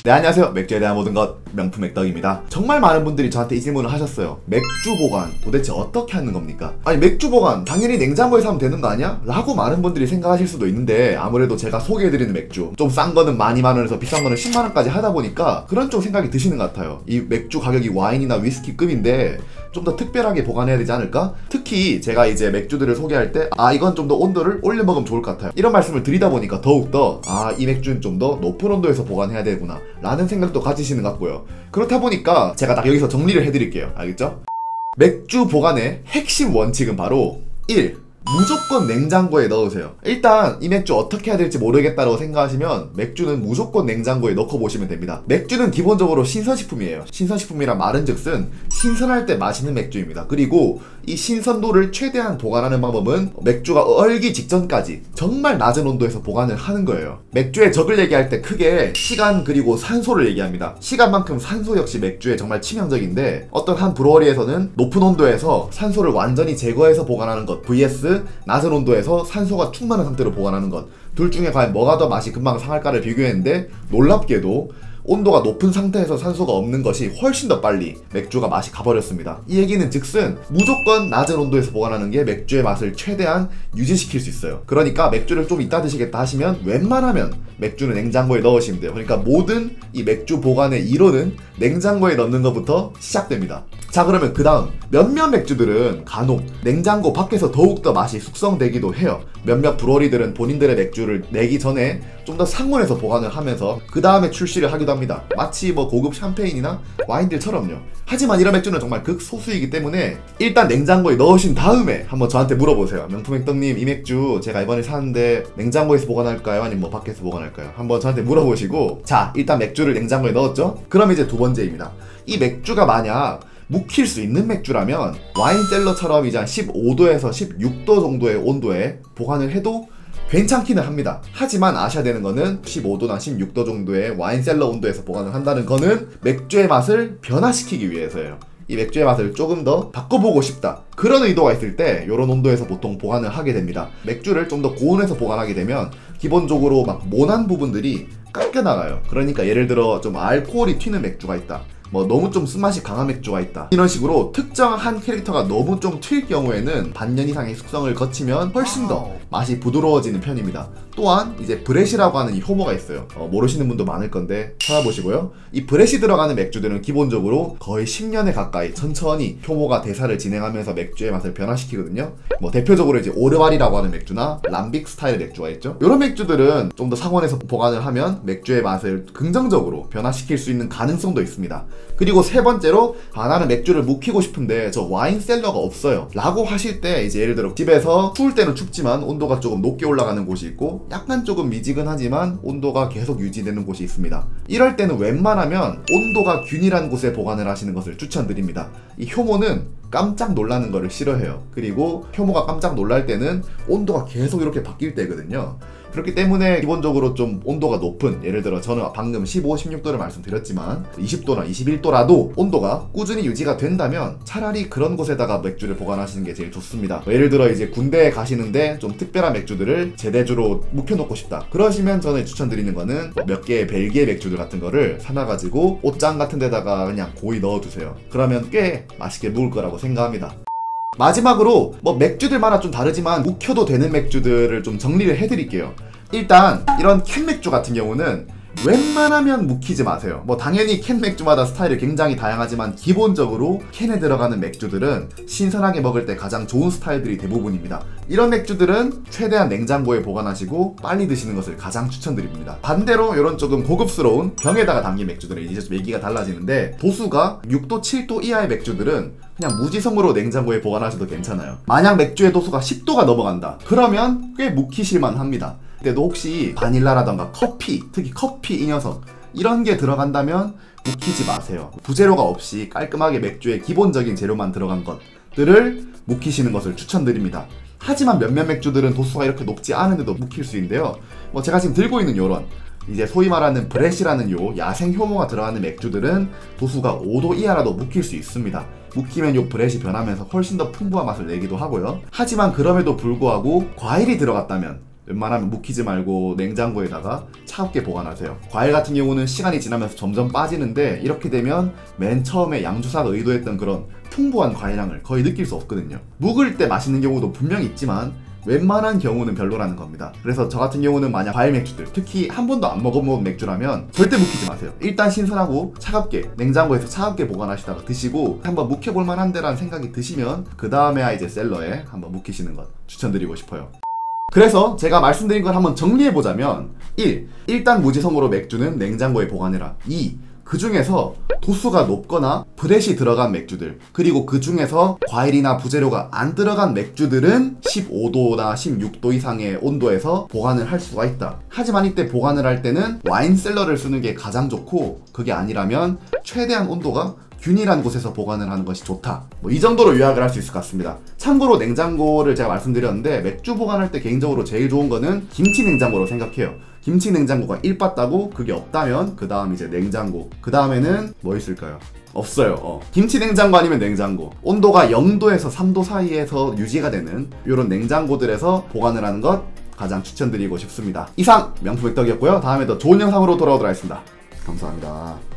네, 안녕하세요. 맥주에 대한 모든 것 명품 맥덕입니다. 정말 많은 분들이 저한테 이 질문을 하셨어요. 맥주 보관 도대체 어떻게 하는 겁니까? 아니, 맥주 보관 당연히 냉장고에서 하면 되는 거 아니야? 라고 많은 분들이 생각하실 수도 있는데, 아무래도 제가 소개해드리는 맥주 좀 싼 거는 12,000원에서 비싼 거는 10만원까지 하다 보니까 그런 좀 생각이 드시는 것 같아요. 이 맥주 가격이 와인이나 위스키급인데 좀 더 특별하게 보관해야 되지 않을까? 특히 제가 이제 맥주들을 소개할 때 이건 좀 더 온도를 올려 먹으면 좋을 것 같아요, 이런 말씀을 드리다 보니까 더욱더 이 맥주는 좀 더 높은 온도에서 보관해야 되구나 라는 생각도 가지시는 것 같고요. 그렇다 보니까 제가 딱 여기서 정리를 해드릴게요. 알겠죠? 맥주 보관의 핵심 원칙은 바로 1. 무조건 냉장고에 넣으세요. 일단 이 맥주 어떻게 해야 될지 모르겠다고 생각하시면 맥주는 무조건 냉장고에 넣고 보시면 됩니다. 맥주는 기본적으로 신선식품이에요. 신선식품이란 말은즉슨 신선할 때 마시는 맥주입니다. 그리고 이 신선도를 최대한 보관하는 방법은 맥주가 얼기 직전까지 정말 낮은 온도에서 보관을 하는 거예요. 맥주의 적을 얘기할 때 크게 시간 그리고 산소를 얘기합니다. 시간만큼 산소 역시 맥주에 정말 치명적인데, 어떤 한 브루어리에서는 높은 온도에서 산소를 완전히 제거해서 보관하는 것 vs 낮은 온도에서 산소가 충만한 상태로 보관하는 것, 둘 중에 과연 뭐가 더 맛이 금방 상할까를 비교했는데, 놀랍게도 온도가 높은 상태에서 산소가 없는 것이 훨씬 더 빨리 맥주가 맛이 가버렸습니다. 이 얘기는 즉슨 무조건 낮은 온도에서 보관하는 게 맥주의 맛을 최대한 유지시킬 수 있어요. 그러니까 맥주를 좀 이따 드시겠다 하시면 웬만하면 맥주는 냉장고에 넣으시면 돼요. 그러니까 모든 이 맥주 보관의 이론은 냉장고에 넣는 것부터 시작됩니다. 자, 그러면 그 다음 몇몇 맥주들은 간혹 냉장고 밖에서 더욱더 맛이 숙성되기도 해요. 몇몇 브루어리들은 본인들의 맥주를 내기 전에 좀 더 상온에서 보관을 하면서 그 다음에 출시를 하기도 합니다. 마치 뭐 고급 샴페인이나 와인들처럼요. 하지만 이런 맥주는 정말 극소수이기 때문에 일단 냉장고에 넣으신 다음에 한번 저한테 물어보세요. 명품맥덕님, 이 맥주 제가 이번에 샀는데 냉장고에서 보관할까요? 아니면 뭐 밖에서 보관할까요? 한번 저한테 물어보시고, 자, 일단 맥주를 냉장고에 넣었죠? 그럼 이제 두 번째입니다. 이 맥주가 만약 묵힐 수 있는 맥주라면 와인셀러처럼 이제 한 15도에서 16도 정도의 온도에 보관을 해도 괜찮기는 합니다. 하지만 아셔야 되는 거는 15도나 16도 정도의 와인셀러 온도에서 보관을 한다는 거는 맥주의 맛을 변화시키기 위해서예요. 이 맥주의 맛을 조금 더 바꿔보고 싶다, 그런 의도가 있을 때 이런 온도에서 보통 보관을 하게 됩니다. 맥주를 좀 더 고온에서 보관하게 되면 기본적으로 막 모난 부분들이 깎여나가요. 그러니까 예를 들어 좀 알코올이 튀는 맥주가 있다, 뭐 너무 좀 쓴맛이 강한 맥주가 있다, 이런 식으로 특정한 캐릭터가 너무 좀 튈 경우에는 반년 이상의 숙성을 거치면 훨씬 더 맛이 부드러워지는 편입니다. 또한 이제 브렛이라고 하는 이 효모가 있어요. 모르시는 분도 많을 건데 찾아보시고요. 이 브렛이 들어가는 맥주들은 기본적으로 거의 10년에 가까이 천천히 효모가 대사를 진행하면서 맥주의 맛을 변화시키거든요. 뭐 대표적으로 이제 오르발이라고 하는 맥주나 람빅 스타일 맥주가 있죠. 이런 맥주들은 좀 더 상온에서 보관을 하면 맥주의 맛을 긍정적으로 변화시킬 수 있는 가능성도 있습니다. 그리고 세 번째로, 나는 맥주를 묵히고 싶은데 저 와인 셀러가 없어요 라고 하실 때, 이제 예를 들어 집에서 추울 때는 춥지만 온도가 조금 높게 올라가는 곳이 있고 약간 조금 미지근하지만 온도가 계속 유지되는 곳이 있습니다. 이럴 때는 웬만하면 온도가 균일한 곳에 보관을 하시는 것을 추천드립니다. 이 효모는 깜짝 놀라는 거를 싫어해요. 그리고 효모가 깜짝 놀랄 때는 온도가 계속 이렇게 바뀔 때거든요. 그렇기 때문에 기본적으로 좀 온도가 높은, 예를 들어 저는 방금 15, 16도를 말씀드렸지만 20도나 21도라도 온도가 꾸준히 유지가 된다면 차라리 그런 곳에다가 맥주를 보관하시는 게 제일 좋습니다. 예를 들어 이제 군대에 가시는데 좀 특별한 맥주들을 제대주로 묵혀놓고 싶다, 그러시면 저는 추천드리는 거는 몇 개의 벨기에 맥주들 같은 거를 사놔가지고 옷장 같은 데다가 그냥 고이 넣어두세요. 그러면 꽤 맛있게 묵을 거라고 생각합니다. 마지막으로 뭐 맥주들마다 좀 다르지만 묵혀도 되는 맥주들을 좀 정리를 해드릴게요. 일단 이런 캔 맥주 같은 경우는 웬만하면 묵히지 마세요. 뭐 당연히 캔 맥주마다 스타일이 굉장히 다양하지만 기본적으로 캔에 들어가는 맥주들은 신선하게 먹을 때 가장 좋은 스타일들이 대부분입니다. 이런 맥주들은 최대한 냉장고에 보관하시고 빨리 드시는 것을 가장 추천드립니다. 반대로 이런 조금 고급스러운 병에다가 담긴 맥주들은 이제 좀 얘기가 달라지는데, 도수가 6도, 7도 이하의 맥주들은 그냥 무지성으로 냉장고에 보관하셔도 괜찮아요. 만약 맥주의 도수가 10도가 넘어간다, 그러면 꽤 묵히실만 합니다. 그때도 혹시 바닐라라던가 커피, 특히 커피 이 녀석 이런 게 들어간다면 묵히지 마세요. 부재료가 없이 깔끔하게 맥주의 기본적인 재료만 들어간 것들을 묵히시는 것을 추천드립니다. 하지만 몇몇 맥주들은 도수가 이렇게 높지 않은데도 묵힐 수 있는데요. 뭐 제가 지금 들고 있는 요런 이제 소위 말하는 브렛이라는 요 야생 효모가 들어가는 맥주들은 도수가 5도 이하라도 묵힐 수 있습니다. 묵히면 요 브렛이 변하면서 훨씬 더 풍부한 맛을 내기도 하고요. 하지만 그럼에도 불구하고 과일이 들어갔다면 웬만하면 묵히지 말고 냉장고에다가 차갑게 보관하세요. 과일 같은 경우는 시간이 지나면서 점점 빠지는데 이렇게 되면 맨 처음에 양주사가 의도했던 그런 풍부한 과일향을 거의 느낄 수 없거든요. 묵을 때 맛있는 경우도 분명히 있지만 웬만한 경우는 별로라는 겁니다. 그래서 저 같은 경우는 만약 과일 맥주들, 특히 한 번도 안 먹어본 맥주라면 절대 묵히지 마세요. 일단 신선하고 차갑게 냉장고에서 차갑게 보관하시다가 드시고 한번 묵혀볼 만한데 라는 생각이 드시면 그 다음에야 이제 셀러에 한번 묵히시는 것 추천드리고 싶어요. 그래서 제가 말씀드린 걸 한번 정리해보자면 1. 일단 무지성으로 맥주는 냉장고에 보관해라. 2. 그 중에서 도수가 높거나 브렛이 들어간 맥주들, 그리고 그 중에서 과일이나 부재료가 안 들어간 맥주들은 15도나 16도 이상의 온도에서 보관을 할 수가 있다. 하지만 이때 보관을 할 때는 와인셀러를 쓰는 게 가장 좋고, 그게 아니라면 최대한 온도가 균일한 곳에서 보관을 하는 것이 좋다. 뭐 이 정도로 요약을 할 수 있을 것 같습니다. 참고로 냉장고를 제가 말씀드렸는데 맥주 보관할 때 개인적으로 제일 좋은 거는 김치 냉장고로 생각해요. 김치 냉장고가 1빠따고 그게 없다면 그 다음 이제 냉장고, 그 다음에는 뭐 있을까요? 없어요. 김치 냉장고 아니면 냉장고, 온도가 0도에서 3도 사이에서 유지가 되는 이런 냉장고들에서 보관을 하는 것 가장 추천드리고 싶습니다. 이상 명품 맥덕이었고요. 다음에 더 좋은 영상으로 돌아오도록 하겠습니다. 감사합니다.